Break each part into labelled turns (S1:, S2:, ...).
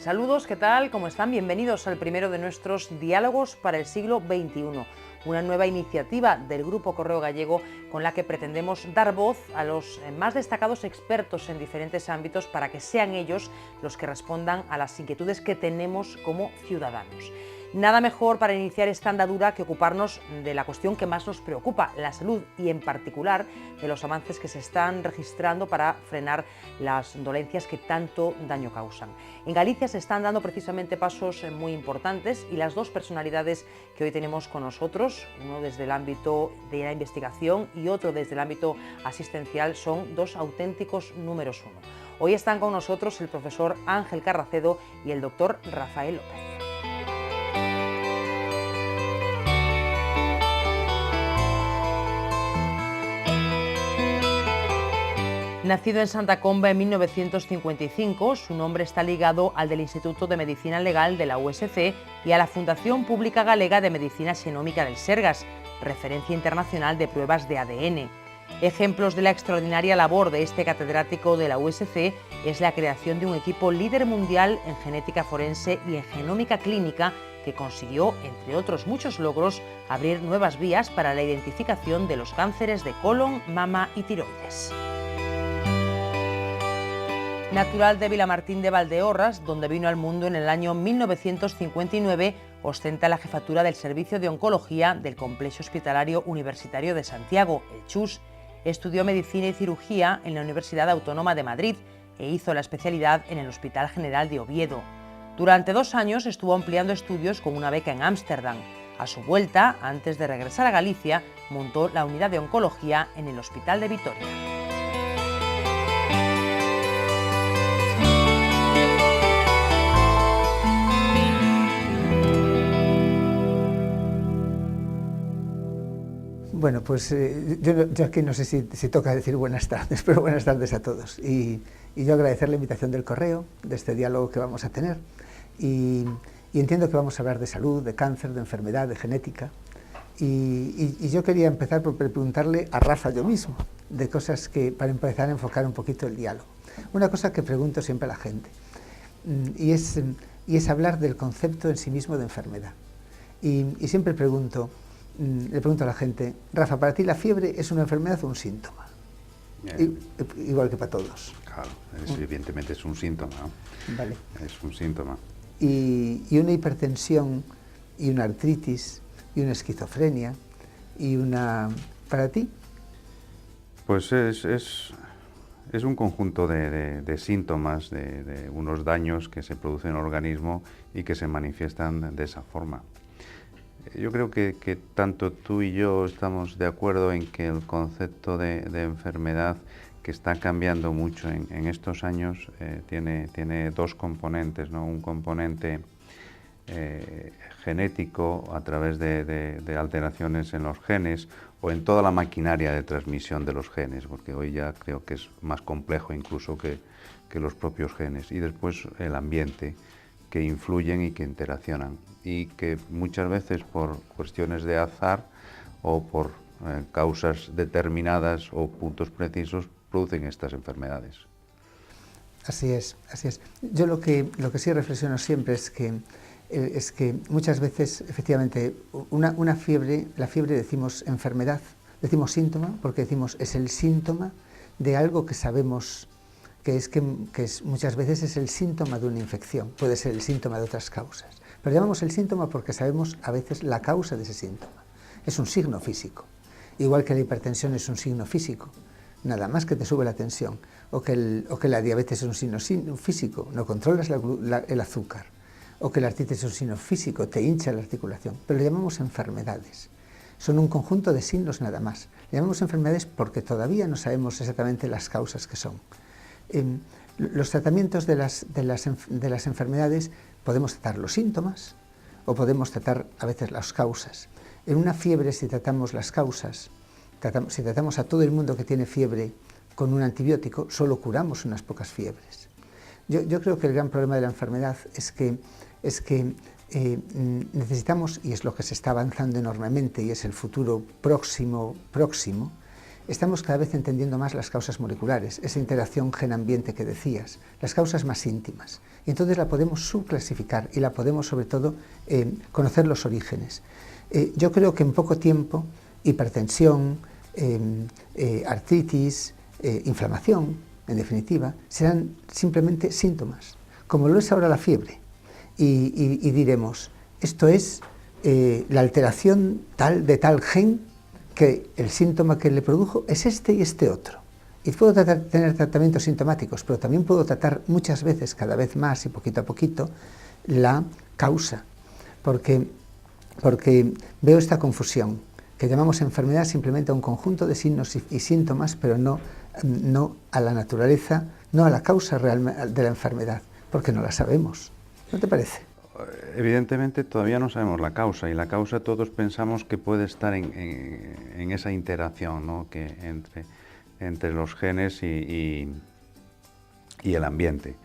S1: Saludos, ¿qué tal? ¿Cómo están? Bienvenidos al primero de nuestros Diálogos para el siglo XXI, una nueva iniciativa del Grupo Correo Gallego con la que pretendemos dar voz a los más destacados expertos en diferentes ámbitos para que sean ellos los que respondan a las inquietudes que tenemos como ciudadanos. Nada mejor para iniciar esta andadura que ocuparnos de la cuestión que más nos preocupa, la salud, y en particular de los avances que se están registrando para frenar las dolencias que tanto daño causan. En Galicia se están dando precisamente pasos muy importantes y las dos personalidades que hoy tenemos con nosotros, uno desde el ámbito de la investigación y otro desde el ámbito asistencial, son dos auténticos números uno. Hoy están con nosotros el profesor Ángel Carracedo y el doctor Rafael López. Nacido en Santa Comba en 1955, su nombre está ligado al del Instituto de Medicina Legal de la USC y a la Fundación Pública Galega de Medicina Xenómica del Sergas, referencia internacional de pruebas de ADN. Ejemplos de la extraordinaria labor de este catedrático de la USC es la creación de un equipo líder mundial en genética forense y en genómica clínica que consiguió, entre otros muchos logros, abrir nuevas vías para la identificación de los cánceres de colon, mama y tiroides. Natural de Vilamartín de Valdeorras, donde vino al mundo en el año 1959, ostenta la jefatura del Servicio de Oncología del Complejo Hospitalario Universitario de Santiago, el CHUS. Estudió Medicina y Cirugía en la Universidad Autónoma de Madrid e hizo la especialidad en el Hospital General de Oviedo. Durante 2 años estuvo ampliando estudios con una beca en Ámsterdam. A su vuelta, antes de regresar a Galicia, montó la unidad de oncología en el Hospital de Vitoria.
S2: Bueno, pues yo aquí no sé si toca decir buenas tardes, pero buenas tardes a todos. Y yo agradecer la invitación del Correo, de este diálogo que vamos a tener. Y entiendo que vamos a hablar de salud, de cáncer, de enfermedad, de genética. Y yo quería empezar por preguntarle a Rafa yo mismo, de cosas que, para empezar a enfocar un poquito el diálogo. Una cosa que pregunto siempre a la gente, y es hablar del concepto en sí mismo de enfermedad. Y siempre le pregunto a la gente, Rafa, ¿para ti la fiebre es una enfermedad o un síntoma? Igual que para todos.
S3: Claro, evidentemente es un síntoma, ¿no?
S2: Vale.
S3: Es un síntoma.
S2: Y una hipertensión, y una artritis, y una esquizofrenia, y una... ¿Para ti?
S3: Pues es un conjunto de síntomas, de unos daños que se producen en el organismo y que se manifiestan de esa forma. Yo creo que tanto tú y yo estamos de acuerdo en que el concepto de enfermedad, que está cambiando mucho en estos años, tiene dos componentes, ¿no? Un componente genético a través de alteraciones en los genes o en toda la maquinaria de transmisión de los genes, porque hoy ya creo que es más complejo incluso que los propios genes, y después el ambiente, que influyen y que interaccionan, y que muchas veces por cuestiones de azar o por causas determinadas o puntos precisos producen estas enfermedades.
S2: Así es, así es. Yo lo que sí reflexiono siempre es que muchas veces, efectivamente, una fiebre, la fiebre decimos enfermedad, decimos síntoma, porque decimos es el síntoma de algo que sabemos que muchas veces es el síntoma de una infección, puede ser el síntoma de otras causas. Pero llamamos el síntoma porque sabemos a veces la causa de ese síntoma. Es un signo físico, igual que la hipertensión es un signo físico, nada más que te sube la tensión, o que la diabetes es un signo físico, no controlas el azúcar, o que la artritis es un signo físico, te hincha la articulación, pero le llamamos enfermedades. Son un conjunto de signos nada más. Le llamamos enfermedades porque todavía no sabemos exactamente las causas que son. Los tratamientos de las enfermedades podemos tratar los síntomas o podemos tratar a veces las causas. En una fiebre, si tratamos las causas, si tratamos a todo el mundo que tiene fiebre con un antibiótico, solo curamos unas pocas fiebres. Yo creo que el gran problema de la enfermedad es que necesitamos, y es lo que se está avanzando enormemente y es el futuro próximo, estamos cada vez entendiendo más las causas moleculares, esa interacción gen-ambiente que decías, las causas más íntimas. Y entonces la podemos subclasificar y la podemos, sobre todo, conocer los orígenes. Yo creo que en poco tiempo, hipertensión, artritis, inflamación, en definitiva, serán simplemente síntomas, como lo es ahora la fiebre. Y diremos, esto es la alteración de tal gen, que el síntoma que le produjo es este y este otro. Y puedo tener tratamientos sintomáticos, pero también puedo tratar muchas veces, cada vez más y poquito a poquito, la causa, porque veo esta confusión, que llamamos enfermedad simplemente a un conjunto de signos y síntomas, pero no a la naturaleza, no a la causa real de la enfermedad, porque no la sabemos. ¿No te parece?
S3: Evidentemente todavía no sabemos la causa, y la causa todos pensamos que puede estar en esa interacción, ¿no?, que entre los genes y el ambiente,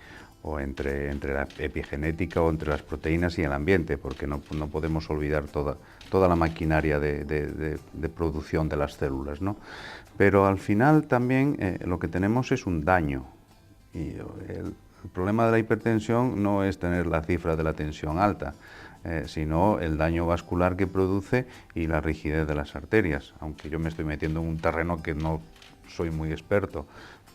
S3: o entre la epigenética o entre las proteínas y el ambiente, porque no podemos olvidar toda la maquinaria de producción de las células, ¿no? Pero al final también lo que tenemos es un daño, y el problema de la hipertensión no es tener la cifra de la tensión alta, sino el daño vascular que produce y la rigidez de las arterias, aunque yo me estoy metiendo en un terreno que no soy muy experto,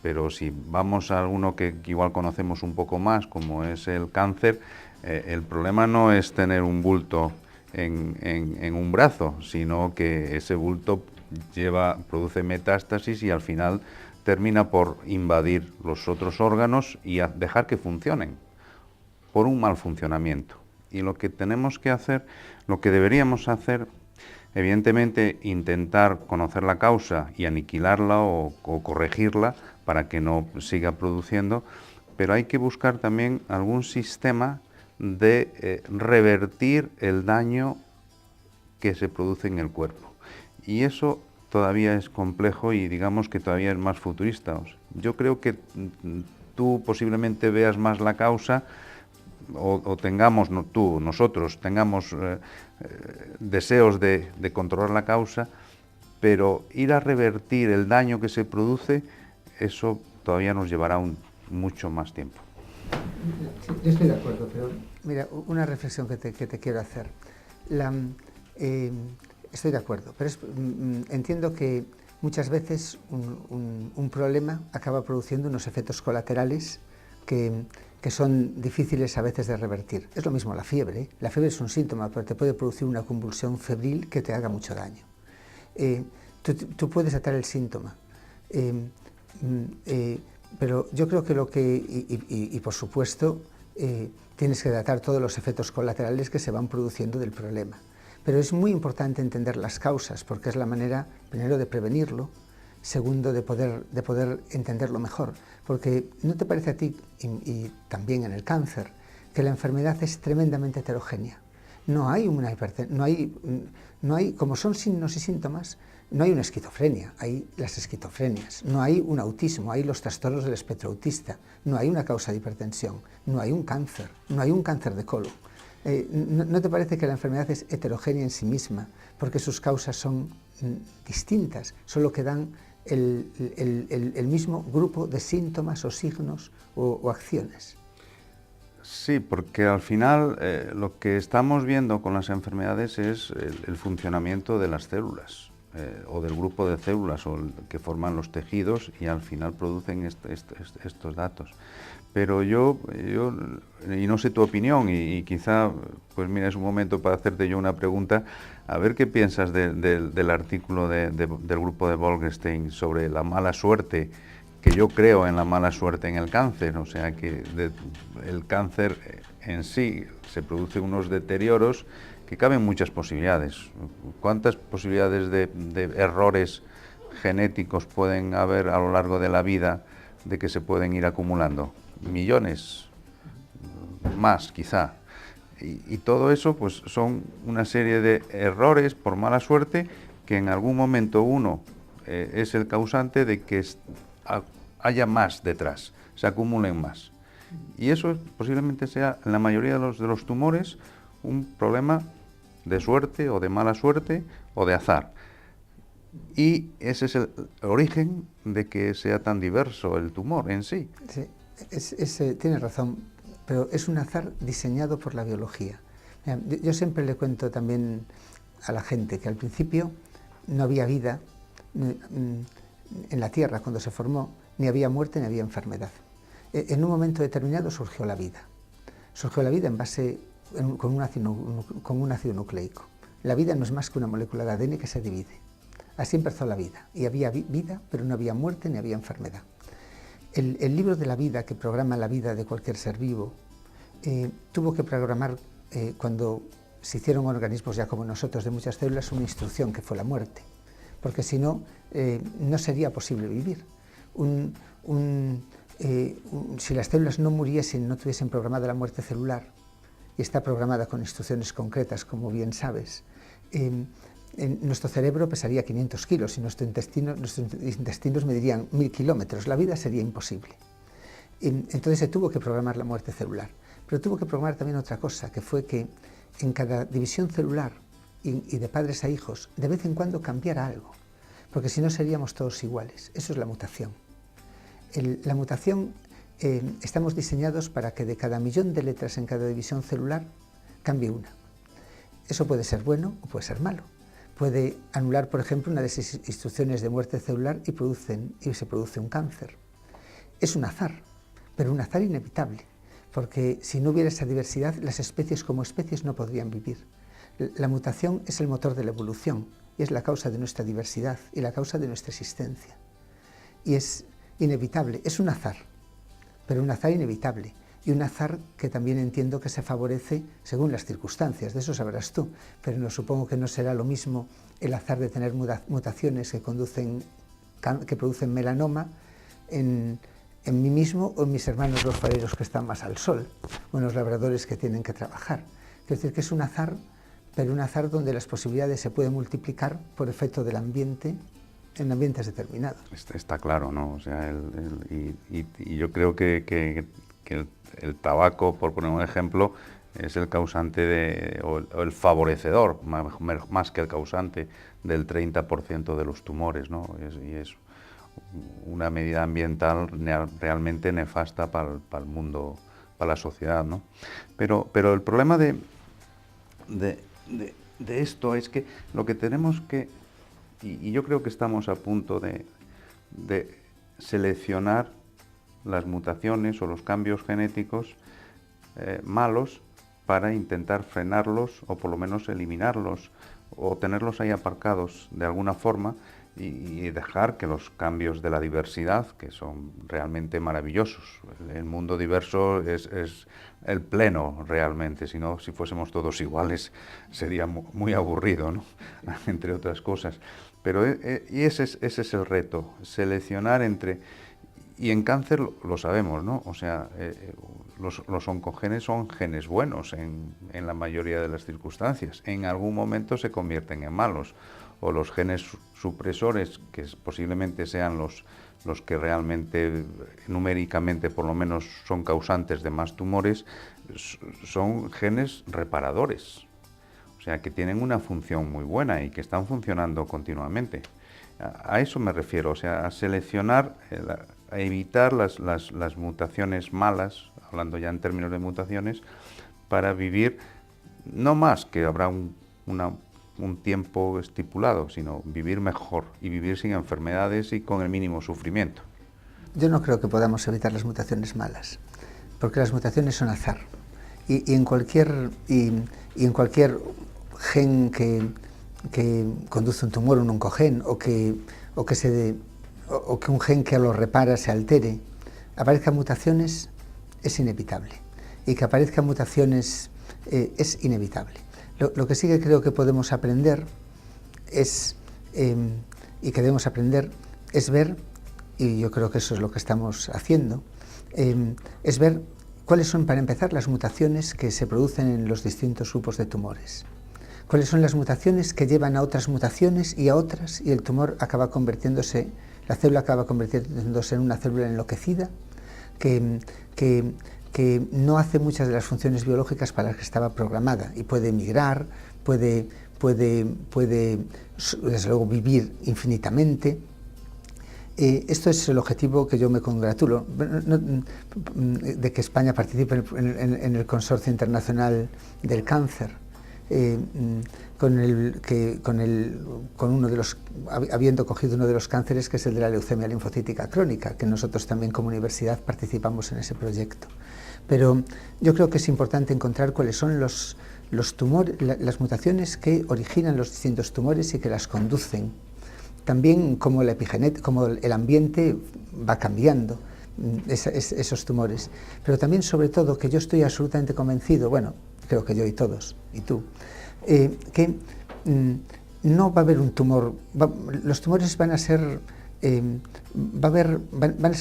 S3: pero si vamos a alguno que igual conocemos un poco más, como es el cáncer, el problema no es tener un bulto en un brazo, sino que ese bulto produce metástasis y al final termina por invadir los otros órganos y dejar que funcionen por un mal funcionamiento. Y lo que tenemos que hacer, lo que deberíamos hacer, evidentemente intentar conocer la causa y aniquilarla o corregirla para que no siga produciendo, pero hay que buscar también algún sistema de revertir el daño que se produce en el cuerpo. Y eso todavía es complejo y digamos que todavía es más futurista. Yo creo que tú posiblemente veas más la causa o tengamos, nosotros tengamos deseos de controlar la causa, pero ir a revertir el daño que se produce, eso todavía nos llevará mucho más tiempo.
S2: Sí, yo estoy de acuerdo, pero mira, una reflexión que te quiero hacer. Estoy de acuerdo, pero entiendo que muchas veces un problema acaba produciendo unos efectos colaterales que son difíciles a veces de revertir. Es lo mismo la fiebre. La fiebre es un síntoma, pero te puede producir una convulsión febril que te haga mucho daño. Tú puedes tratar el síntoma, pero yo creo que por supuesto, tienes que tratar todos los efectos colaterales que se van produciendo del problema. Pero es muy importante entender las causas, porque es la manera, primero, de prevenirlo, segundo, de poder entenderlo mejor. Porque ¿no te parece a ti, y también en el cáncer, que la enfermedad es tremendamente heterogénea? No hay como son signos y síntomas, no hay una esquizofrenia, hay las esquizofrenias. No hay un autismo, hay los trastornos del espectro autista. No hay una causa de hipertensión, no hay un cáncer de colon. ¿No te parece que la enfermedad es heterogénea en sí misma, porque sus causas son distintas, solo que dan el mismo grupo de síntomas o signos o acciones?
S3: Sí, porque al final lo que estamos viendo con las enfermedades es el funcionamiento de las células o del grupo de células que forman los tejidos y al final producen estos datos. Pero yo, y no sé tu opinión, y quizá, pues mira, es un momento para hacerte yo una pregunta, a ver qué piensas del artículo del grupo de Bolkestein sobre la mala suerte, que yo creo en la mala suerte en el cáncer, o sea que el cáncer en sí se produce unos deterioros que caben muchas posibilidades. ¿Cuántas posibilidades de errores genéticos pueden haber a lo largo de la vida de que se pueden ir acumulando? Millones, más quizá, y todo eso pues son una serie de errores por mala suerte que en algún momento uno es el causante de que haya más detrás, se acumulen más, y eso posiblemente sea en la mayoría de los tumores un problema de suerte o de mala suerte o de azar. Y ese es el origen de que sea tan diverso el tumor en sí.
S2: Sí, tiene razón, pero es un azar diseñado por la biología. Mira, yo siempre le cuento también a la gente que al principio no había vida en la Tierra cuando se formó, ni había muerte ni había enfermedad. En un momento determinado surgió la vida. Surgió la vida en base con un ácido nucleico. La vida no es más que una molécula de ADN que se divide. Así empezó la vida. Y había vida, pero no había muerte ni había enfermedad. El libro de la vida, que programa la vida de cualquier ser vivo, tuvo que programar, cuando se hicieron organismos ya como nosotros de muchas células, una instrucción que fue la muerte. Porque si no, no sería posible vivir. Si las células no muriesen, no tuviesen programada la muerte celular, y está programada con instrucciones concretas, como bien sabes, nuestro cerebro pesaría 500 kilos y nuestros intestinos medirían 1000 kilómetros. La vida sería imposible. Entonces se tuvo que programar la muerte celular. Pero tuvo que programar también otra cosa, que fue que en cada división celular y de padres a hijos, de vez en cuando cambiara algo, porque si no seríamos todos iguales. Eso es la mutación. La mutación, estamos diseñados para que de cada 1.000.000 de letras en cada división celular cambie una. Eso puede ser bueno o puede ser malo. Puede anular, por ejemplo, una de esas instrucciones de muerte celular y se produce un cáncer. Es un azar, pero un azar inevitable, porque si no hubiera esa diversidad, las especies como especies no podrían vivir. La mutación es el motor de la evolución y es la causa de nuestra diversidad y la causa de nuestra existencia. Y es inevitable, es un azar, pero un azar inevitable. Y un azar que también entiendo que se favorece según las circunstancias, de eso sabrás tú, pero no, supongo que no será lo mismo el azar de tener mutaciones que producen melanoma en mí mismo o en mis hermanos los fareros que están más al sol, o en los labradores que tienen que trabajar. Quiero decir que es un azar, pero un azar donde las posibilidades se pueden multiplicar por efecto del ambiente en ambientes determinados.
S3: Está claro, ¿no? O sea, y yo creo que el tabaco, por poner un ejemplo, es el causante o el favorecedor, más que el causante, del 30% de los tumores, ¿no? Y es una medida ambiental realmente nefasta para el mundo, para la sociedad, ¿no? Pero el problema de esto es que lo que tenemos que, y yo creo que estamos a punto de seleccionar las mutaciones o los cambios genéticos malos para intentar frenarlos o por lo menos eliminarlos o tenerlos ahí aparcados de alguna forma y dejar que los cambios de la diversidad, que son realmente maravillosos. El mundo diverso es el pleno realmente, si fuésemos todos iguales sería muy aburrido, ¿no? Entre otras cosas. Pero ese es el reto, seleccionar entre... Y en cáncer lo sabemos, ¿no? O sea, los oncogenes son genes buenos en la mayoría de las circunstancias. En algún momento se convierten en malos. O los genes supresores, que posiblemente sean los que realmente, numéricamente por lo menos, son causantes de más tumores, son genes reparadores. O sea, que tienen una función muy buena y que están funcionando continuamente. A eso me refiero, o sea, a seleccionar... a evitar las mutaciones malas, hablando ya en términos de mutaciones, para vivir no más, que habrá un tiempo estipulado, sino vivir mejor y vivir sin enfermedades y con el mínimo sufrimiento.
S2: Yo no creo que podamos evitar las mutaciones malas, porque las mutaciones son azar. Y en cualquier gen que conduce un tumor, un oncogen, o que un gen que lo repara se altere, aparezcan mutaciones, es inevitable. Y que aparezcan mutaciones es inevitable. Lo que sí que creo que podemos aprender y que debemos aprender es ver, y yo creo que eso es lo que estamos haciendo, es ver cuáles son, para empezar, las mutaciones que se producen en los distintos grupos de tumores. Cuáles son las mutaciones que llevan a otras mutaciones y a otras, y el tumor acaba convirtiéndose... La célula acaba convirtiéndose en una célula enloquecida que no hace muchas de las funciones biológicas para las que estaba programada y puede migrar, puede desde luego, vivir infinitamente. Esto es el objetivo que yo me congratulo, de que España participe en el Consorcio Internacional del Cáncer, habiendo cogido uno de los cánceres, que es el de la leucemia linfocítica crónica, que nosotros también como universidad participamos en ese proyecto. Pero yo creo que es importante encontrar cuáles son los tumores, las mutaciones que originan los distintos tumores y que las conducen. También como el ambiente va cambiando esos tumores. Pero también, sobre todo, que yo estoy absolutamente convencido, bueno, creo que yo y todos, y tú, que no va a haber un tumor, los tumores van a ser,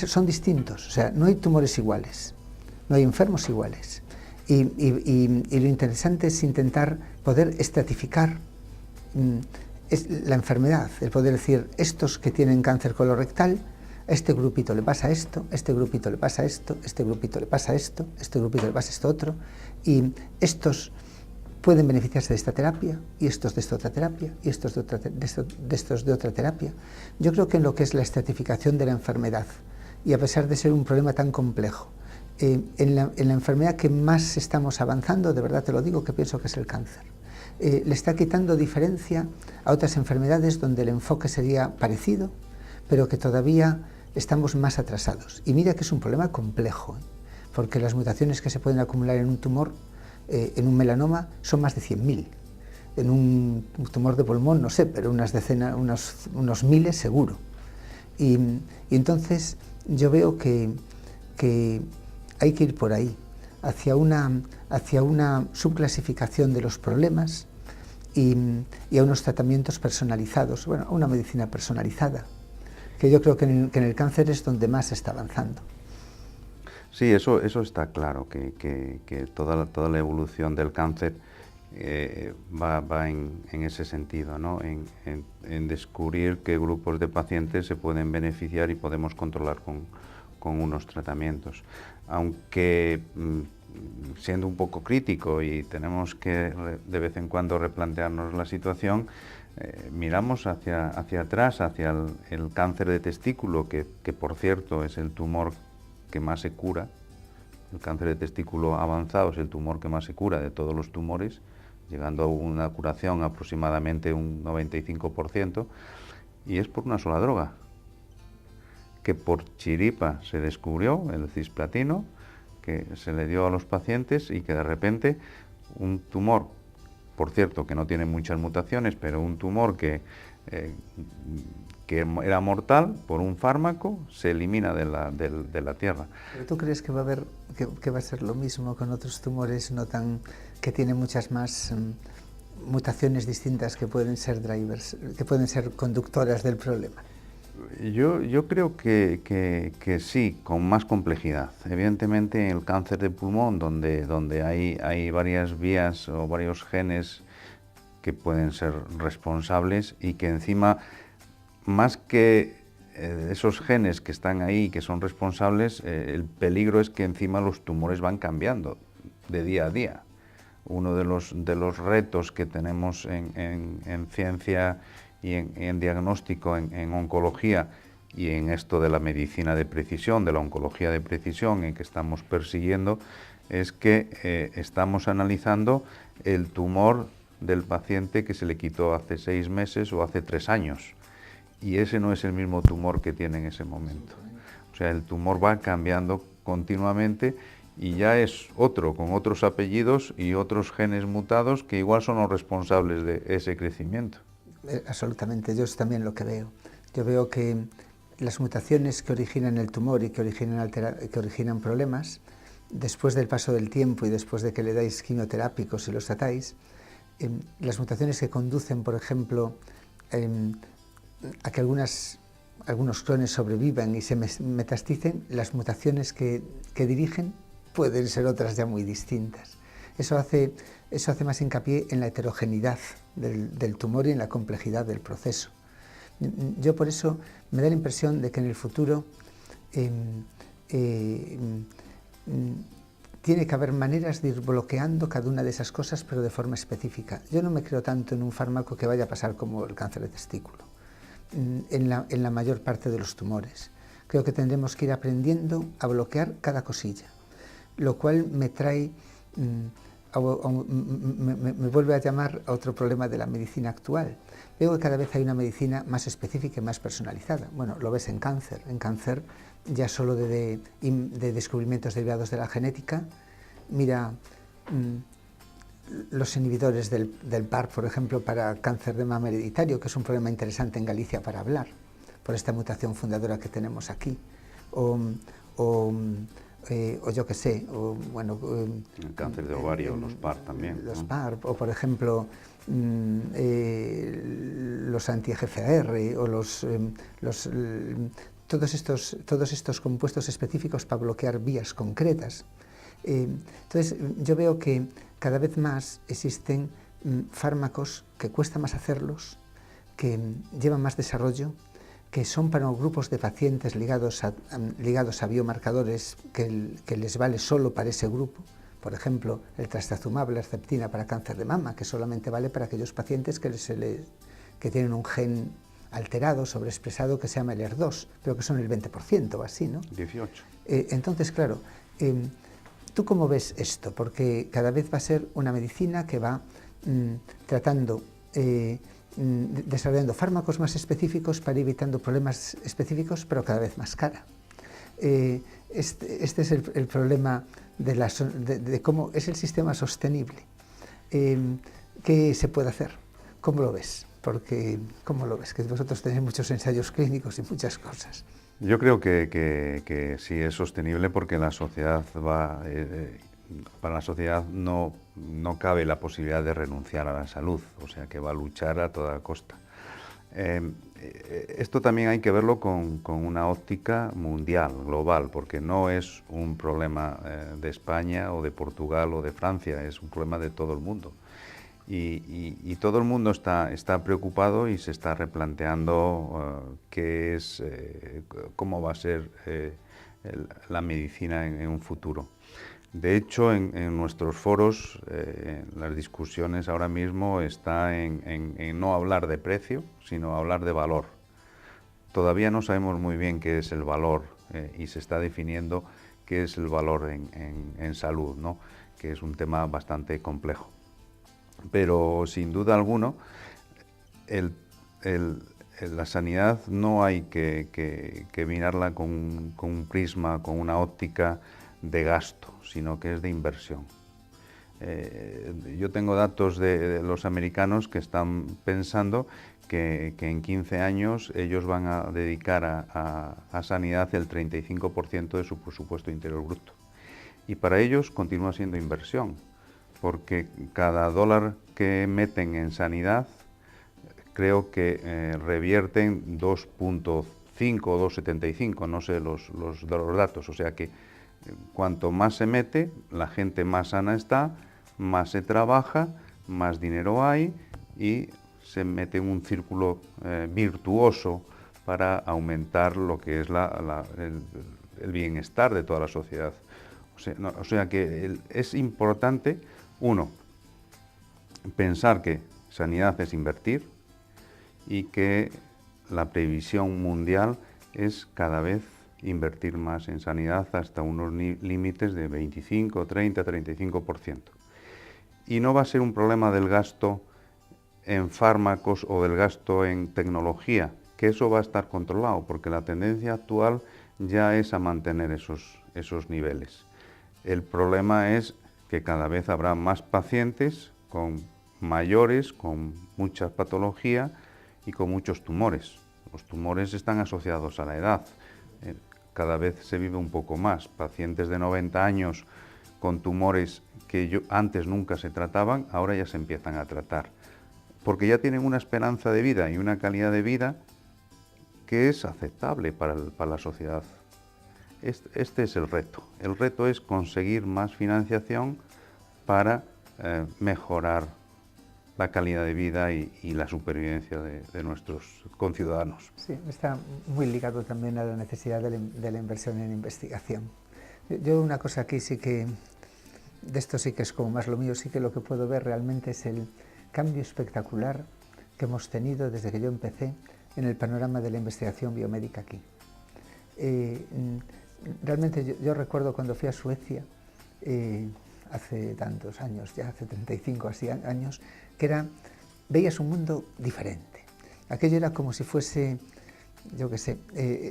S2: son distintos, o sea, no hay tumores iguales, no hay enfermos iguales. Y lo interesante es intentar poder estratificar la enfermedad, el poder decir, estos que tienen cáncer colorectal, a este grupito le pasa esto, a este grupito le pasa esto, a este grupito le pasa esto, a este grupito le pasa esto otro, y estos pueden beneficiarse de esta terapia, y estos de esta otra terapia, y estos de estos de otra terapia. Yo creo que en lo que es la estratificación de la enfermedad, y a pesar de ser un problema tan complejo, en la enfermedad que más estamos avanzando, de verdad te lo digo, que pienso que es el cáncer. Le está quitando diferencia a otras enfermedades donde el enfoque sería parecido, pero que todavía estamos más atrasados. Y mira que es un problema complejo, porque las mutaciones que se pueden acumular en un tumor, en un melanoma, son más de 100.000. En un tumor de pulmón, no sé, pero unas decenas, unos miles seguro. Y entonces yo veo que hay que ir por ahí, hacia una subclasificación de los problemas y a unos tratamientos personalizados, bueno, a una medicina personalizada, que yo creo que en el cáncer es donde más se está avanzando.
S3: Sí, eso está claro, que toda la evolución del cáncer va en ese sentido, ¿no? En descubrir qué grupos de pacientes se pueden beneficiar y podemos controlar con unos tratamientos. Aunque siendo un poco crítico y tenemos que de vez en cuando replantearnos la situación, miramos hacia atrás, hacia el cáncer de testículo, que por cierto es el tumor que más se cura. El cáncer de testículo avanzado es el tumor que más se cura de todos los tumores, llegando a una curación aproximadamente un 95%, y es por una sola droga, que por chiripa se descubrió, el cisplatino, que se le dio a los pacientes y que de repente un tumor, por cierto que no tiene muchas mutaciones, pero un tumor que era mortal, por un fármaco se elimina de la tierra.
S2: ¿Pero tú crees que va a ser lo mismo con otros tumores que tienen muchas más mutaciones distintas que pueden ser drivers, que pueden ser conductoras del problema?
S3: Yo creo que sí, con más complejidad. Evidentemente en el cáncer de pulmón, donde hay varias vías o varios genes que pueden ser responsables y que encima, más que esos genes que están ahí, que son responsables, el peligro es que encima los tumores van cambiando de día a día. Uno de los retos que tenemos en ciencia y en diagnóstico, en oncología y en esto de la medicina de precisión, de la oncología de precisión en que estamos persiguiendo, es que estamos analizando el tumor del paciente que se le quitó hace 6 meses o hace 3 años. Y ese no es el mismo tumor que tiene en ese momento. O sea, el tumor va cambiando continuamente y ya es otro, con otros apellidos y otros genes mutados que igual son los responsables de ese crecimiento.
S2: Absolutamente, yo es también lo que veo. Yo veo que las mutaciones que originan el tumor y que originan problemas, después del paso del tiempo y después de que le dais quimioterápicos y los tratáis, las mutaciones que conducen, por ejemplo, a que algunos clones sobrevivan y se metasticen, las mutaciones que dirigen pueden ser otras ya muy distintas. Eso hace más hincapié en la heterogeneidad del tumor y en la complejidad del proceso. Yo por eso me da la impresión de que en el futuro tiene que haber maneras de ir bloqueando cada una de esas cosas, pero de forma específica. Yo no me creo tanto en un fármaco que vaya a pasar como el cáncer de testículo, en la mayor parte de los tumores. Creo que tendremos que ir aprendiendo a bloquear cada cosilla, lo cual me trae, me vuelve a llamar a otro problema de la medicina actual. Veo que cada vez hay una medicina más específica y más personalizada. Bueno, lo ves en cáncer. En cáncer, ya solo de descubrimientos derivados de la genética, mira los inhibidores del PARP, por ejemplo, para cáncer de mama hereditario, que es un problema interesante en Galicia para hablar, por esta mutación fundadora que tenemos aquí. O yo qué sé,
S3: el cáncer de ovario, los PARP también.
S2: Los PARP, o por ejemplo, los anti-EGFR, o todos estos compuestos específicos para bloquear vías concretas. Entonces, yo veo que cada vez más existen fármacos que cuesta más hacerlos, que llevan más desarrollo, que son para grupos de pacientes ligados a biomarcadores que les vale solo para ese grupo. Por ejemplo, el trastuzumab, la Herceptina para cáncer de mama, que solamente vale para aquellos pacientes que tienen un gen alterado, sobreexpresado, que se llama el ER2, pero que son el 20% o así, ¿no?
S3: 18.
S2: Entonces, claro, ¿tú cómo ves esto? Porque cada vez va a ser una medicina que va desarrollando fármacos más específicos para ir evitando problemas específicos, pero cada vez más cara. Este es el problema de cómo es el sistema sostenible. ¿Qué se puede hacer? ¿Cómo lo ves? Porque, ¿cómo lo ves? Que vosotros tenéis muchos ensayos clínicos y muchas cosas.
S3: Yo creo que sí es sostenible porque la sociedad para la sociedad no cabe la posibilidad de renunciar a la salud, o sea que va a luchar a toda costa. Esto también hay que verlo con una óptica mundial, global, porque no es un problema de España o de Portugal o de Francia, es un problema de todo el mundo. Y todo el mundo está preocupado y se está replanteando cómo va a ser la medicina en un futuro. De hecho, en nuestros foros, las discusiones ahora mismo está en no hablar de precio, sino hablar de valor. Todavía no sabemos muy bien qué es el valor y se está definiendo qué es el valor en salud, ¿no? Que es un tema bastante complejo. Pero sin duda alguna, la sanidad no hay que mirarla con un prisma, con una óptica de gasto, sino que es de inversión. Yo tengo datos de los americanos que están pensando que en 15 años ellos van a dedicar a sanidad el 35% de su presupuesto interior bruto. Y para ellos continúa siendo inversión, porque cada dólar que meten en sanidad creo que revierten 2.5 o 2.75, no sé los datos, o sea que cuanto más se mete, la gente más sana está, más se trabaja, más dinero hay y se mete en un círculo virtuoso para aumentar lo que es el bienestar de toda la sociedad. O sea que es importante, uno, pensar que sanidad es invertir y que la previsión mundial es cada vez invertir más en sanidad hasta unos límites de 25, 30, 35%. Y no va a ser un problema del gasto en fármacos o del gasto en tecnología, que eso va a estar controlado, porque la tendencia actual ya es a mantener esos niveles. El problema es que cada vez habrá más pacientes mayores, con mucha patología y con muchos tumores. Los tumores están asociados a la edad. Cada vez se vive un poco más. Pacientes de 90 años con tumores que antes nunca se trataban, ahora ya se empiezan a tratar. Porque ya tienen una esperanza de vida y una calidad de vida que es aceptable para la sociedad. Este es el reto. El reto es conseguir más financiación para mejorar la calidad de vida y la supervivencia de nuestros conciudadanos.
S2: Sí, está muy ligado también a la necesidad de la inversión en investigación. Yo una cosa aquí sí que de esto sí que es como más lo mío, sí que lo que puedo ver realmente es el cambio espectacular que hemos tenido desde que yo empecé en el panorama de la investigación biomédica aquí. Realmente yo recuerdo cuando fui a Suecia, hace tantos años, ya hace 35 así años, que veías un mundo diferente. Aquello era como si fuese, yo qué sé,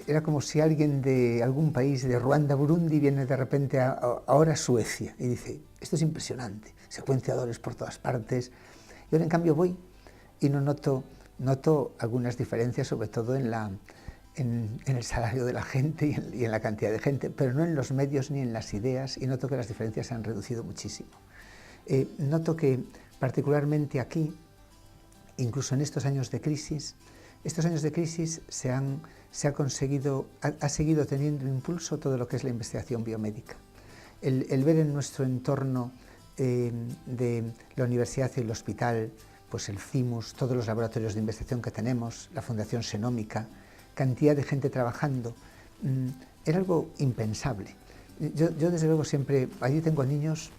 S2: era como si alguien de algún país, de Ruanda, Burundi, viene de repente ahora a Suecia y dice, esto es impresionante, secuenciadores por todas partes. Y ahora en cambio voy y no noto algunas diferencias, sobre todo en el salario de la gente y en la cantidad de gente, pero no en los medios ni en las ideas, y noto que las diferencias se han reducido muchísimo. Noto que particularmente aquí, incluso en estos años de crisis se ha conseguido, ha seguido teniendo impulso todo lo que es la investigación biomédica. El ver en nuestro entorno de la universidad y el hospital, pues el CIMUS, todos los laboratorios de investigación que tenemos, la Fundación Xenómica, cantidad de gente trabajando, era algo impensable. Yo desde luego siempre, allí tengo niños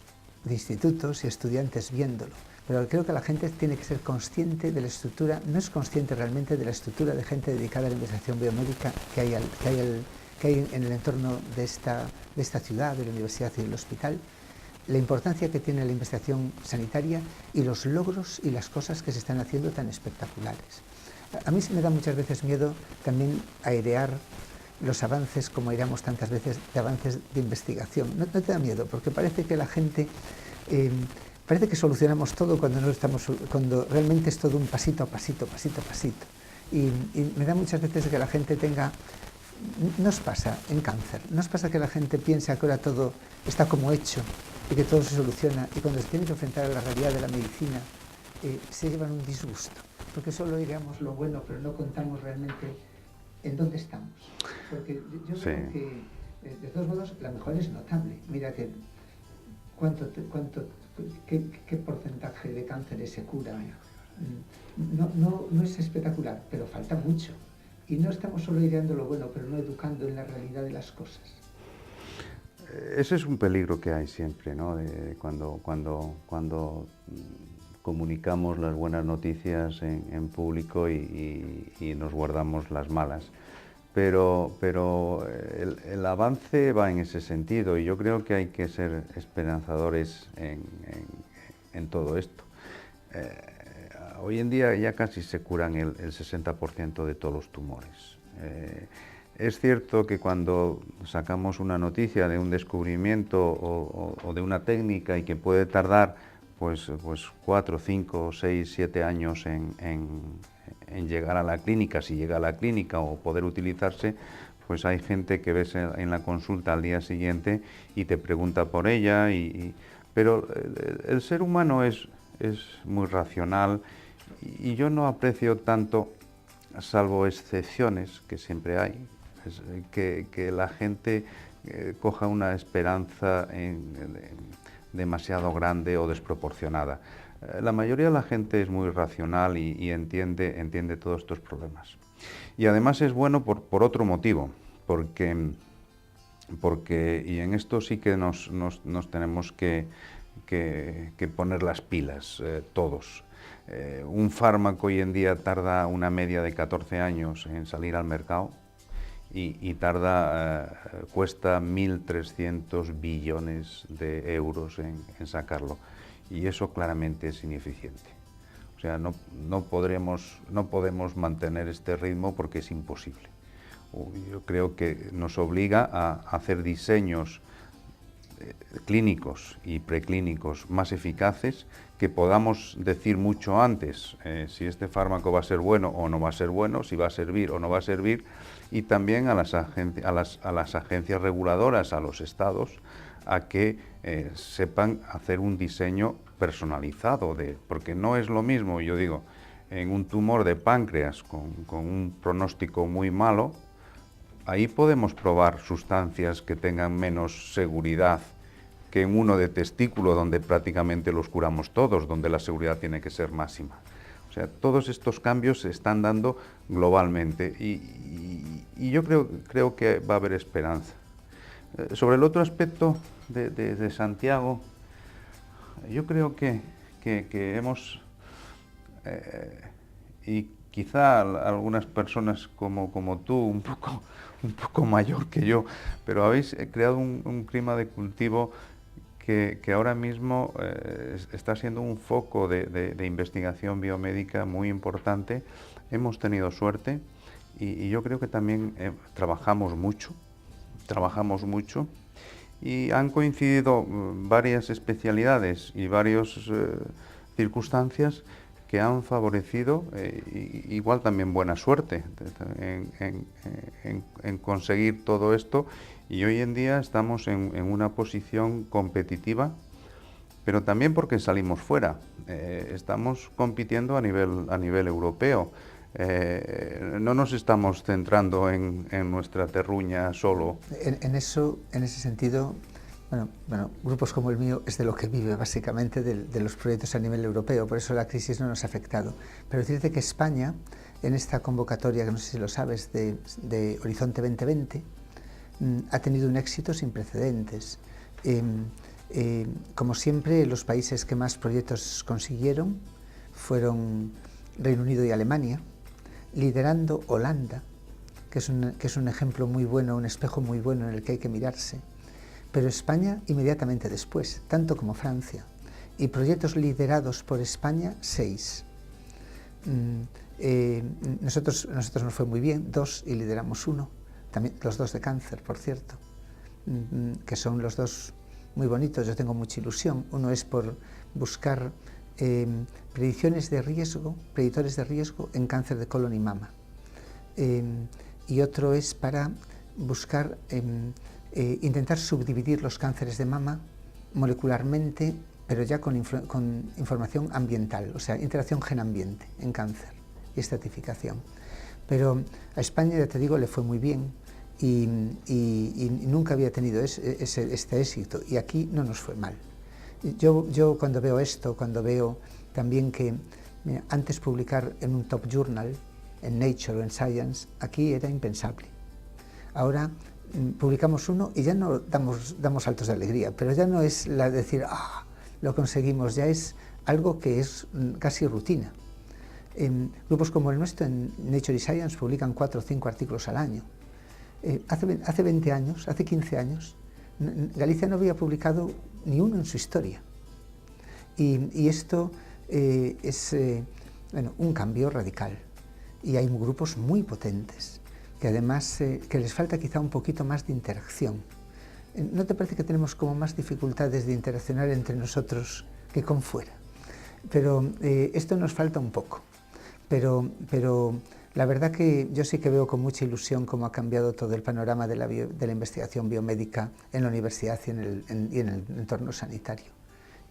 S2: de institutos y estudiantes viéndolo, pero creo que la gente tiene que ser consciente de la estructura, no es consciente realmente de la estructura de gente dedicada a la investigación biomédica que hay en el entorno de esta ciudad, de la universidad y del hospital, la importancia que tiene la investigación sanitaria y los logros y las cosas que se están haciendo tan espectaculares. A mí sí me da muchas veces miedo también airear los avances, como aireamos tantas veces, de avances de investigación. No te da miedo, porque parece que la gente, parece que solucionamos todo cuando realmente es todo un pasito a pasito, pasito a pasito. Y me da muchas veces que la gente nos pasa en cáncer, nos pasa que la gente piensa que ahora todo está como hecho y que todo se soluciona, y cuando se tiene que enfrentar a la realidad de la medicina, se llevan un disgusto, porque solo digamos lo bueno, pero no contamos realmente en dónde estamos. Porque yo creo que, de todos modos, la mejora es notable. Mira que qué porcentaje de cánceres se cura. No es espectacular, pero falta mucho. Y no estamos solo ideando lo bueno, pero no educando en la realidad de las cosas.
S3: Ese es un peligro que hay siempre, ¿no? Cuando comunicamos las buenas noticias en público y nos guardamos las malas. Pero el avance va en ese sentido, y yo creo que hay que ser esperanzadores en todo esto. Hoy en día ya casi se curan el 60% de todos los tumores. Es cierto que cuando sacamos una noticia de un descubrimiento o de una técnica y que puede tardar pues 4, 5, 6, 7 años en llegar a la clínica, si llega a la clínica o poder utilizarse, pues hay gente que ves en la consulta al día siguiente y te pregunta por ella, pero el ser humano es muy racional, y yo no aprecio tanto, salvo excepciones que siempre hay, que la gente coja una esperanza demasiado grande o desproporcionada. La mayoría de la gente es muy racional y entiende todos estos problemas. Y además es bueno por otro motivo, porque y en esto sí que nos tenemos que poner las pilas todos. Un fármaco hoy en día tarda una media de 14 años en salir al mercado y cuesta 1.300 billones de euros en sacarlo, y eso claramente es ineficiente. O sea, no podemos mantener este ritmo porque es imposible. Yo creo que nos obliga a hacer diseños clínicos y preclínicos más eficaces, que podamos decir mucho antes si este fármaco va a ser bueno o no va a ser bueno, si va a servir o no va a servir, y también a las agencias reguladoras, a los estados, a que sepan hacer un diseño personalizado, porque no es lo mismo, yo digo, en un tumor de páncreas con un pronóstico muy malo, ahí podemos probar sustancias que tengan menos seguridad que en uno de testículo, donde prácticamente los curamos todos, donde la seguridad tiene que ser máxima. O sea, todos estos cambios se están dando globalmente, y yo creo que va a haber esperanza. Sobre el otro aspecto de Santiago, Yo creo que hemos, y quizá algunas personas como tú, un poco mayor que yo, pero habéis creado un clima de cultivo que ahora mismo está siendo un foco de investigación biomédica muy importante. Hemos tenido suerte y yo creo que también trabajamos mucho y han coincidido varias especialidades y varias circunstancias que han favorecido, igual también buena suerte en conseguir todo esto, y hoy en día estamos en una posición competitiva, pero también porque salimos fuera, estamos compitiendo a nivel europeo. No nos estamos centrando en nuestra terruña solo.
S2: En ese sentido, bueno, grupos como el mío es de lo que vive básicamente de los proyectos a nivel europeo, por eso la crisis no nos ha afectado. Pero decirte que España, en esta convocatoria, que no sé si lo sabes, de Horizonte 2020, ha tenido un éxito sin precedentes. Como siempre, los países que más proyectos consiguieron fueron Reino Unido y Alemania, liderando Holanda, que es un ejemplo muy bueno, un espejo muy bueno en el que hay que mirarse, pero España inmediatamente después, tanto como Francia, y proyectos liderados por España, 6. Nosotros nos fue muy bien, 2 y lideramos 1, también los 2 de cáncer, por cierto, que son los 2 muy bonitos. Yo tengo mucha ilusión. Uno es por buscar predictores de riesgo en cáncer de colon y mama, y otro es para buscar intentar subdividir los cánceres de mama molecularmente, pero ya con información ambiental, o sea, interacción gen-ambiente en cáncer y estratificación. Pero a España, ya te digo, le fue muy bien y nunca había tenido este éxito, y aquí no nos fue mal. Yo cuando veo esto, cuando veo también que antes publicar en un top journal, en Nature o en Science, aquí era impensable. Ahora publicamos uno y ya no damos saltos de alegría, pero ya no es la de decir, lo conseguimos, ya es algo que es casi rutina. Grupos como el nuestro en Nature y Science publican 4 o 5 artículos al año. Hace 20 años, hace 15 años, Galicia no había publicado ni uno en su historia. Y esto es un cambio radical. Y hay grupos muy potentes, que además que les falta quizá un poquito más de interacción. ¿No te parece que tenemos como más dificultades de interaccionar entre nosotros que con fuera? Pero esto nos falta un poco. Pero la verdad que yo sí que veo con mucha ilusión cómo ha cambiado todo el panorama de la investigación biomédica en la universidad y en el entorno sanitario.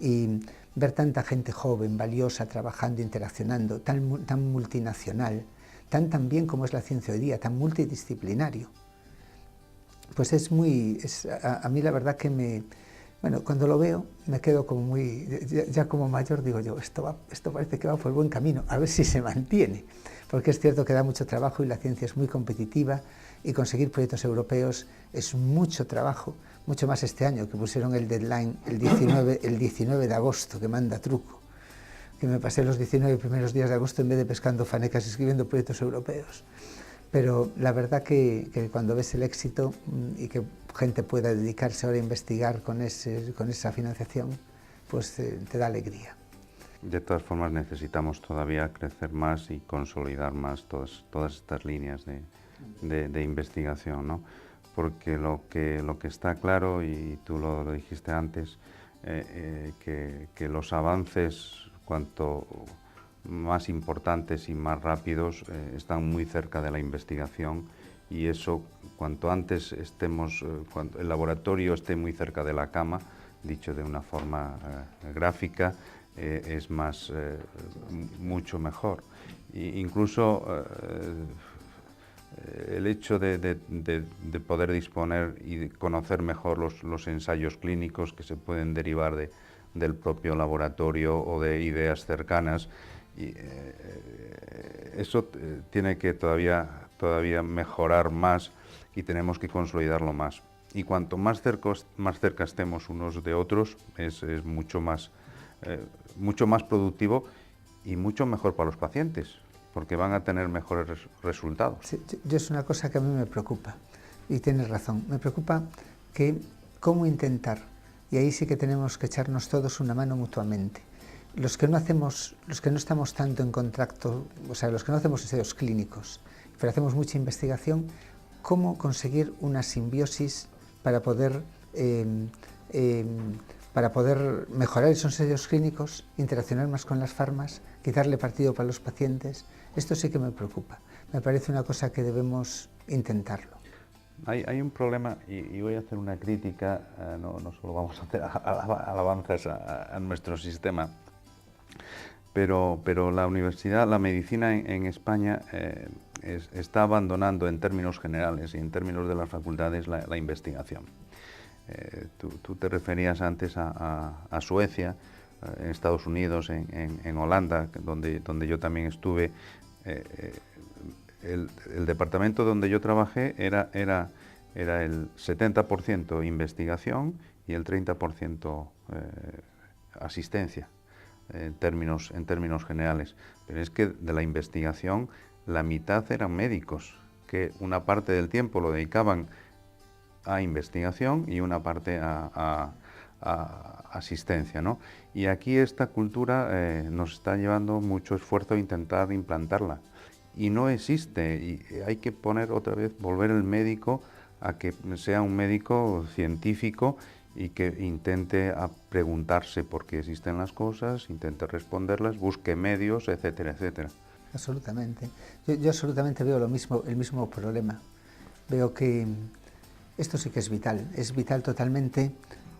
S2: Y ver tanta gente joven, valiosa, trabajando, interaccionando, tan multinacional, tan bien como es la ciencia hoy día, tan multidisciplinario, pues a mí la verdad que cuando lo veo me quedo como ya como mayor, digo yo, esto parece que va por el buen camino, a ver si se mantiene, porque es cierto que da mucho trabajo y la ciencia es muy competitiva y conseguir proyectos europeos es mucho trabajo, mucho más este año, que pusieron el deadline el 19 de agosto, que manda truco, que me pasé los 19 primeros días de agosto en vez de pescando fanecas escribiendo proyectos europeos. Pero la verdad que cuando ves el éxito y que gente pueda dedicarse ahora a investigar con esa financiación, pues te da alegría.
S3: De todas formas necesitamos todavía crecer más y consolidar más todas estas líneas de investigación, ¿no? Porque lo que está claro, y tú lo dijiste antes, que los avances, cuanto más importantes y más rápidos, están muy cerca de la investigación, y eso, cuanto antes cuando el laboratorio esté muy cerca de la cama, dicho de una forma gráfica, es mucho mejor. Incluso el hecho de poder disponer y de conocer mejor los ensayos clínicos que se pueden derivar del propio laboratorio o de ideas cercanas, y eso tiene que todavía mejorar más, y tenemos que consolidarlo más. Y cuanto más cerca estemos unos de otros, es mucho más mucho más productivo y mucho mejor para los pacientes, porque van a tener mejores resultados.
S2: Sí, yo es una cosa que a mí me preocupa, y tienes razón, me preocupa que cómo intentar, y ahí sí que tenemos que echarnos todos una mano mutuamente. Los que no estamos tanto en contacto, o sea, los que no hacemos ensayos clínicos, pero hacemos mucha investigación, cómo conseguir una simbiosis para poder mejorar esos ensayos clínicos, interaccionar más con las farmas, quitarle partido para los pacientes. Esto sí que me preocupa. Me parece una cosa que debemos intentarlo.
S3: Hay un problema, y voy a hacer una crítica, no solo vamos a hacer alabanzas a nuestro sistema, pero la universidad, la medicina en España está abandonando en términos generales y en términos de las facultades la investigación. Tú te referías antes a Suecia, en Estados Unidos, en Holanda, donde yo también estuve. El departamento donde yo trabajé era el 70% investigación y el 30% asistencia, en términos generales. Pero es que de la investigación la mitad eran médicos, que una parte del tiempo lo dedicaban a investigación y una parte a asistencia, ¿no? Y aquí esta cultura nos está llevando mucho esfuerzo a intentar implantarla. Y no existe, y hay que volver el médico a que sea un médico científico y que intente preguntarse por qué existen las cosas, intente responderlas, busque medios, etcétera, etcétera.
S2: Absolutamente. Yo absolutamente veo el mismo problema. Veo que esto sí que es vital totalmente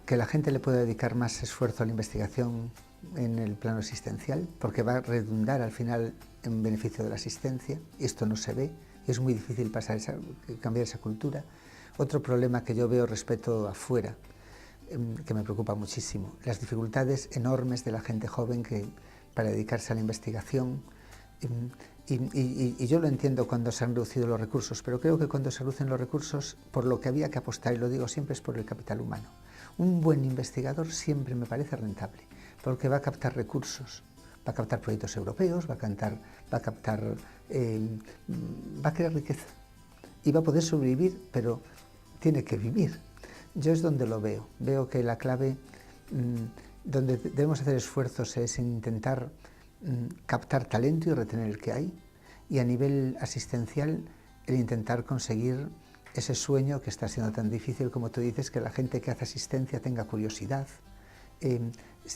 S2: que la gente le pueda dedicar más esfuerzo a la investigación en el plano asistencial, porque va a redundar al final en beneficio de la asistencia, y esto no se ve, y es muy difícil cambiar esa cultura. Otro problema que yo veo respecto afuera, que me preocupa muchísimo, las dificultades enormes de la gente joven para dedicarse a la investigación, y yo lo entiendo cuando se han reducido los recursos, pero creo que cuando se reducen los recursos, por lo que había que apostar, y lo digo siempre, es por el capital humano. Un buen investigador siempre me parece rentable, porque va a captar recursos, va a captar proyectos europeos, va a crear riqueza y va a poder sobrevivir, pero tiene que vivir. Yo es donde lo veo. Veo que la clave, donde debemos hacer esfuerzos, es intentar captar talento y retener el que hay, y a nivel asistencial el intentar conseguir ese sueño que está siendo tan difícil, como tú dices, que la gente que hace asistencia tenga curiosidad,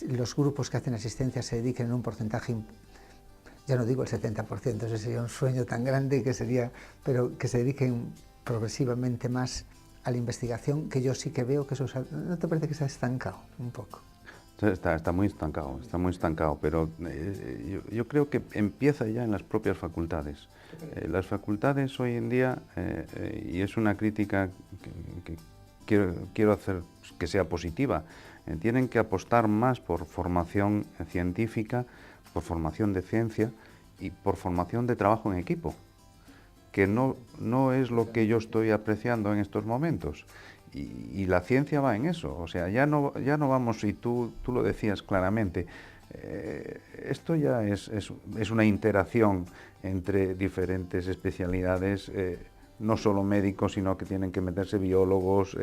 S2: los grupos que hacen asistencia se dediquen en un porcentaje, ya no digo el 70%, ese sería un sueño tan grande pero que se dediquen progresivamente más a la investigación, que yo sí que veo que eso, ¿no te parece que se ha estancado un poco?
S3: Está muy estancado, pero yo creo que empieza ya en las propias facultades. Las facultades hoy en día, y es una crítica que quiero hacer que sea positiva, tienen que apostar más por formación científica, por formación de ciencia y por formación de trabajo en equipo, que no es lo que yo estoy apreciando en estos momentos. Y la ciencia va en eso, o sea, ya no vamos, y tú lo decías claramente, esto ya es una interacción entre diferentes especialidades, no solo médicos, sino que tienen que meterse biólogos,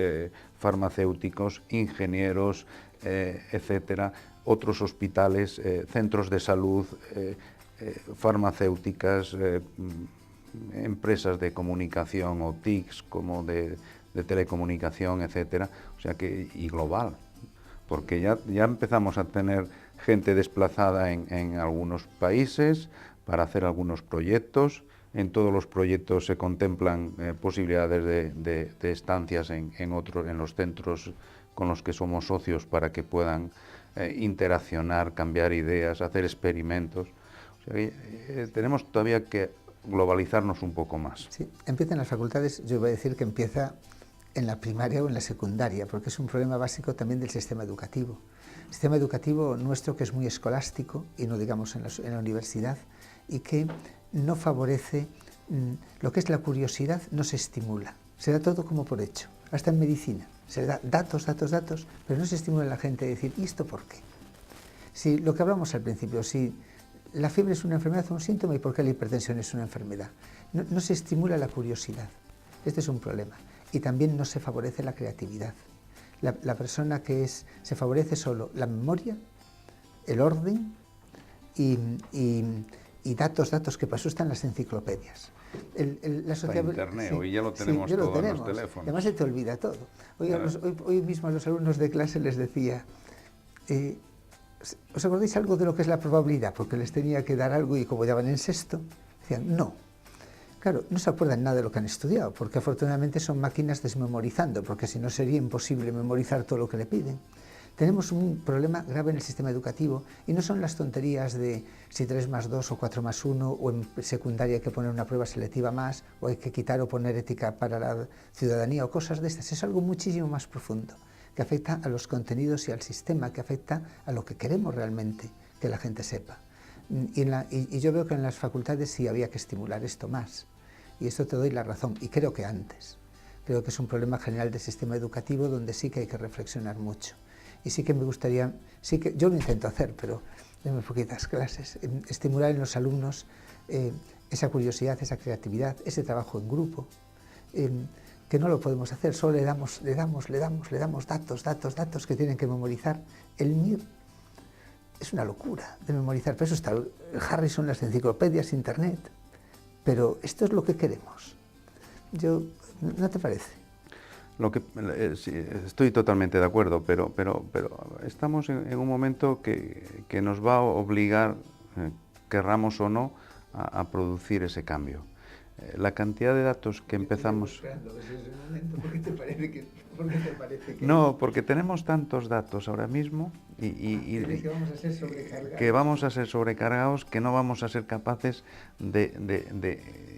S3: farmacéuticos, ingenieros, etcétera, otros hospitales, centros de salud, farmacéuticas, empresas de comunicación o TICs como de telecomunicación, etcétera, o sea que, y global, porque ya empezamos a tener gente desplazada en algunos países para hacer algunos proyectos. En todos los proyectos se contemplan posibilidades de estancias en los centros con los que somos socios para que puedan interaccionar, cambiar ideas, hacer experimentos. O sea que tenemos todavía que globalizarnos un poco más.
S2: Sí, empieza en las facultades, yo voy a decir que empieza en la primaria o en la secundaria, porque es un problema básico también del sistema educativo. El sistema educativo nuestro, que es muy escolástico, y no digamos en la universidad, y que no favorece lo que es la curiosidad, no se estimula, se da todo como por hecho, hasta en medicina, se da datos, pero no se estimula a la gente a decir, ¿y esto por qué? Si lo que hablamos al principio, si la fiebre es una enfermedad o un síntoma, ¿y por qué la hipertensión es una enfermedad? No se estimula la curiosidad. Este es un problema. Y también no se favorece la creatividad. La persona se favorece solo la memoria, el orden y datos que pasó están en las enciclopedias.
S3: La sociedad, Internet, sí, hoy ya lo tenemos todo en los teléfonos.
S2: Además se te olvida todo. Hoy mismo a los alumnos de clase les decía, ¿os acordáis algo de lo que es la probabilidad? Porque les tenía que dar algo y como ya van en sexto, decían, no. Claro, no se acuerdan nada de lo que han estudiado, porque afortunadamente son máquinas desmemorizando, porque si no sería imposible memorizar todo lo que le piden. Tenemos un problema grave en el sistema educativo y no son las tonterías de si 3 más 2 o 4 más 1 o en secundaria hay que poner una prueba selectiva más o hay que quitar o poner ética para la ciudadanía o cosas de estas. Es algo muchísimo más profundo que afecta a los contenidos y al sistema, que afecta a lo que queremos realmente que la gente sepa. Y yo veo que en las facultades sí había que estimular esto más. Y esto te doy la razón, y creo que antes. Creo que es un problema general del sistema educativo donde sí que hay que reflexionar mucho. Y sí que me gustaría, yo lo intento hacer, pero en muy poquitas clases, estimular en los alumnos esa curiosidad, esa creatividad, ese trabajo en grupo, que no lo podemos hacer, solo le damos datos que tienen que memorizar. El MIR es una locura de memorizar, pero eso está Harrison, las enciclopedias, Internet, pero esto es lo que queremos. ¿No te parece?
S3: Sí, estoy totalmente de acuerdo, pero estamos en un momento que nos va a obligar, querramos o no, a producir ese cambio. La cantidad de datos que empezamos...
S2: ¿Por qué te parece que...?
S3: No, porque tenemos tantos datos ahora mismo que vamos a ser sobrecargados, que no vamos a ser capaces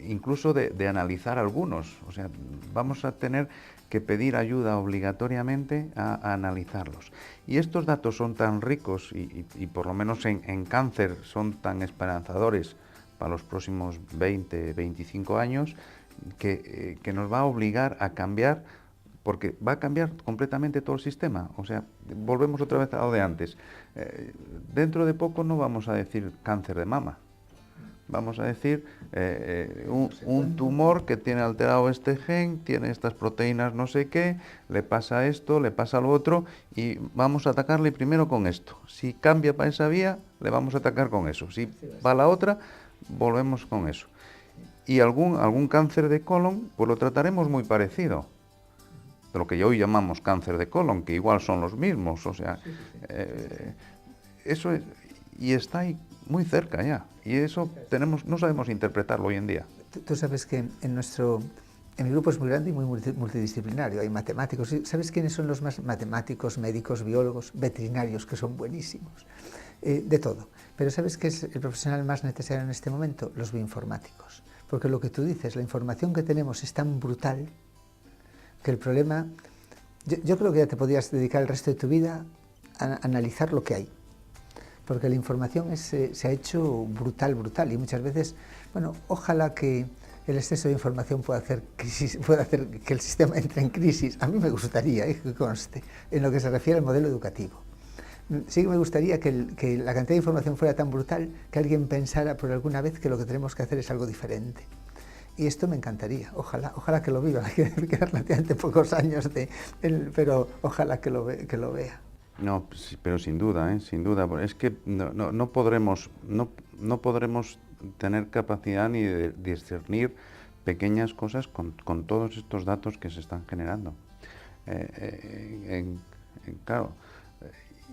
S3: incluso de analizar algunos. O sea, vamos a tener que pedir ayuda obligatoriamente a analizarlos. Y estos datos son tan ricos y por lo menos en cáncer son tan esperanzadores para los próximos 20, 25 años, que nos va a obligar a cambiar, porque va a cambiar completamente todo el sistema. O sea, volvemos otra vez a lo de antes. Dentro de poco no vamos a decir cáncer de mama. Vamos a decir un tumor que tiene alterado este gen, tiene estas proteínas no sé qué, le pasa esto, le pasa lo otro, y vamos a atacarle primero con esto. Si cambia para esa vía, le vamos a atacar con eso. Si va a la otra, volvemos con eso. Y algún cáncer de colon, pues lo trataremos muy parecido. De lo que hoy llamamos cáncer de colon, que igual son los mismos. O sea, eso es, y está ahí muy cerca ya. Y eso no sabemos interpretarlo hoy en día.
S2: Tú sabes que en mi grupo es muy grande y muy multidisciplinario. Hay matemáticos. ¿Sabes quiénes son los más matemáticos, médicos, biólogos, veterinarios, que son buenísimos? De todo. Pero ¿sabes qué es el profesional más necesario en este momento? Los bioinformáticos. Porque lo que tú dices, la información que tenemos es tan brutal que el problema... Yo creo que ya te podrías dedicar el resto de tu vida a analizar lo que hay. Porque la información se ha hecho brutal, y muchas veces, bueno, ojalá que el exceso de información pueda hacer que el sistema entre en crisis. A mí me gustaría, que conste, en lo que se refiere al modelo educativo. Sí que me gustaría que la cantidad de información fuera tan brutal que alguien pensara por alguna vez que lo que tenemos que hacer es algo diferente. Y esto me encantaría, ojalá que lo viva, que quedan relativamente pocos años, pero ojalá que lo vea.
S3: No, pero sin duda, sin duda. Es que no podremos tener capacidad ni de discernir pequeñas cosas con todos estos datos que se están generando. Claro,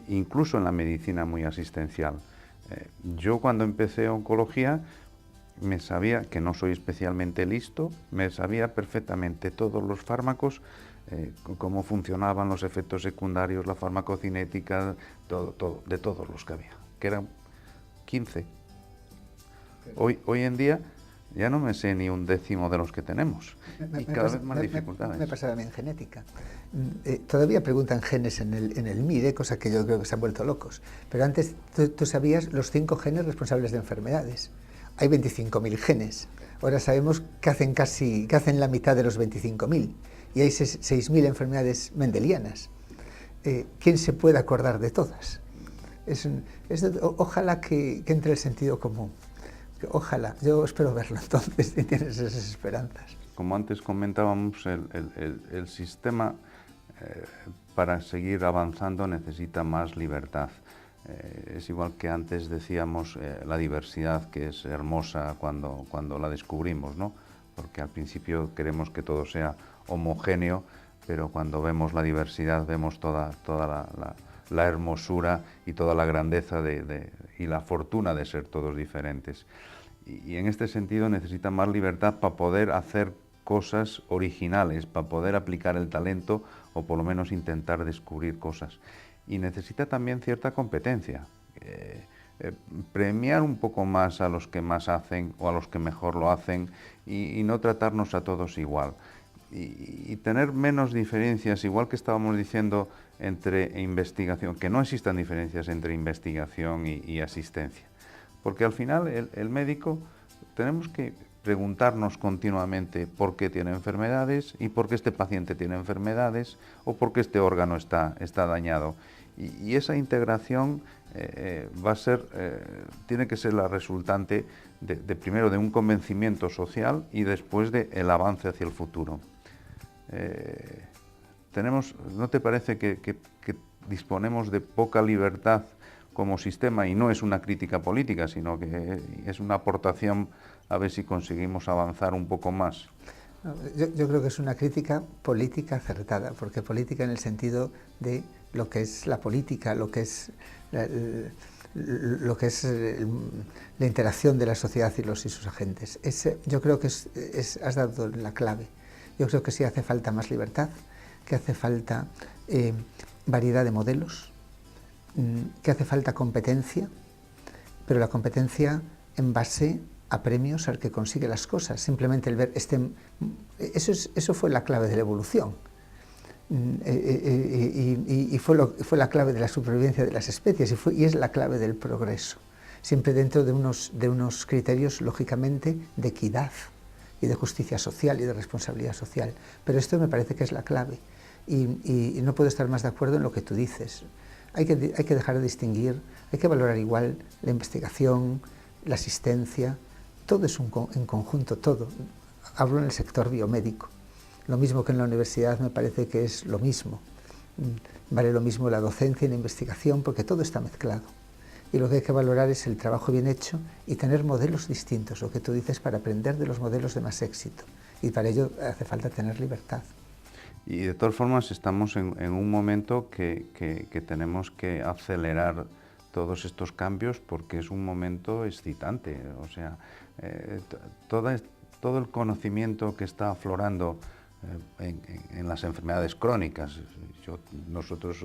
S3: incluso en la medicina muy asistencial. Yo cuando empecé oncología me sabía, que no soy especialmente listo, me sabía perfectamente todos los fármacos, cómo funcionaban los efectos secundarios, la farmacocinética, todo, de todos los que había, que eran 15. Hoy en día ya no me sé ni un décimo de los que tenemos, y cada vez más dificultades.
S2: Me pasa también en genética. Todavía preguntan genes en el MIR, cosa que yo creo que se han vuelto locos, pero antes tú sabías los 5 genes responsables de enfermedades. Hay 25.000 genes. Ahora sabemos que hacen la mitad de los 25.000 y hay 6.000 enfermedades mendelianas. ¿Quién se puede acordar de todas? Ojalá que entre el sentido común. Ojalá, yo espero verlo entonces, si tienes esas esperanzas.
S3: Como antes comentábamos, el sistema para seguir avanzando necesita más libertad. Es igual que antes decíamos la diversidad, que es hermosa cuando la descubrimos, ¿no? Porque al principio queremos que todo sea homogéneo, pero cuando vemos la diversidad vemos toda la hermosura y toda la grandeza y la fortuna de ser todos diferentes. Y en este sentido necesita más libertad para poder hacer cosas originales, para poder aplicar el talento o por lo menos intentar descubrir cosas. Y necesita también cierta competencia. Premiar un poco más a los que más hacen o a los que mejor lo hacen y no tratarnos a todos igual. Y tener menos diferencias, igual que estábamos diciendo entre investigación, que no existan diferencias entre investigación y asistencia. Porque al final el médico tenemos que preguntarnos continuamente por qué tiene enfermedades y por qué este paciente tiene enfermedades o por qué este órgano está dañado. Y esa integración tiene que ser la resultante primero de un convencimiento social y después del avance hacia el futuro. ¿No te parece que disponemos de poca libertad como sistema? Y no es una crítica política, sino que es una aportación a ver si conseguimos avanzar un poco más.
S2: Yo creo que es una crítica política acertada, porque política en el sentido de lo que es la política, lo que es la interacción de la sociedad y sus agentes. Yo creo que has dado la clave. Yo creo que sí hace falta más libertad, que hace falta variedad de modelos, que hace falta competencia, pero la competencia en base a premios al que consigue las cosas. Simplemente el ver eso fue la clave de la evolución y fue la clave de la supervivencia de las especies y es la clave del progreso, siempre dentro de unos criterios lógicamente de equidad y de justicia social y de responsabilidad social. Pero esto me parece que es la clave y no puedo estar más de acuerdo en lo que tú dices. Hay que dejar de distinguir, hay que valorar igual la investigación, la asistencia, todo es en conjunto, todo. Hablo en el sector biomédico. Lo mismo que en la universidad me parece que es lo mismo. Vale lo mismo la docencia y la investigación porque todo está mezclado. Y lo que hay que valorar es el trabajo bien hecho y tener modelos distintos, lo que tú dices, para aprender de los modelos de más éxito. Y para ello hace falta tener libertad.
S3: Y de todas formas estamos en un momento que tenemos que acelerar todos estos cambios porque es un momento excitante. O sea, todo el conocimiento que está aflorando en las enfermedades crónicas. Nosotros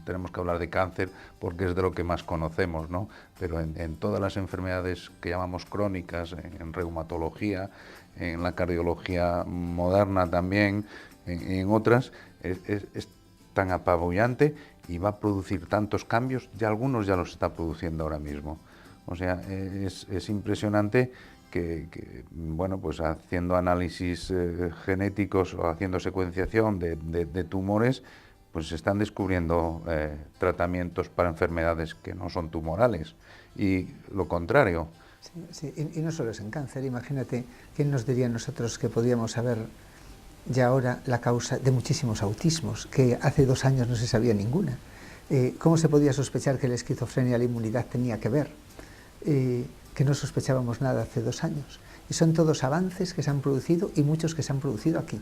S3: tenemos que hablar de cáncer porque es de lo que más conocemos, ¿no? Pero en todas las enfermedades que llamamos crónicas, en reumatología, en la cardiología moderna también, en otras, es tan apabullante y va a producir tantos cambios, ya algunos ya los está produciendo ahora mismo. O sea, es impresionante que bueno, pues haciendo análisis genéticos o haciendo secuenciación de tumores, pues se están descubriendo tratamientos para enfermedades que no son tumorales y lo contrario.
S2: Sí, y no solo es en cáncer. Imagínate, ¿quién nos diría a nosotros que podíamos saber ya ahora la causa de muchísimos autismos, que hace 2 años no se sabía ninguna? ¿Cómo se podía sospechar que la esquizofrenia y la inmunidad tenía que ver? Que no sospechábamos nada hace 2 años. Y son todos avances que se han producido y muchos que se han producido aquí.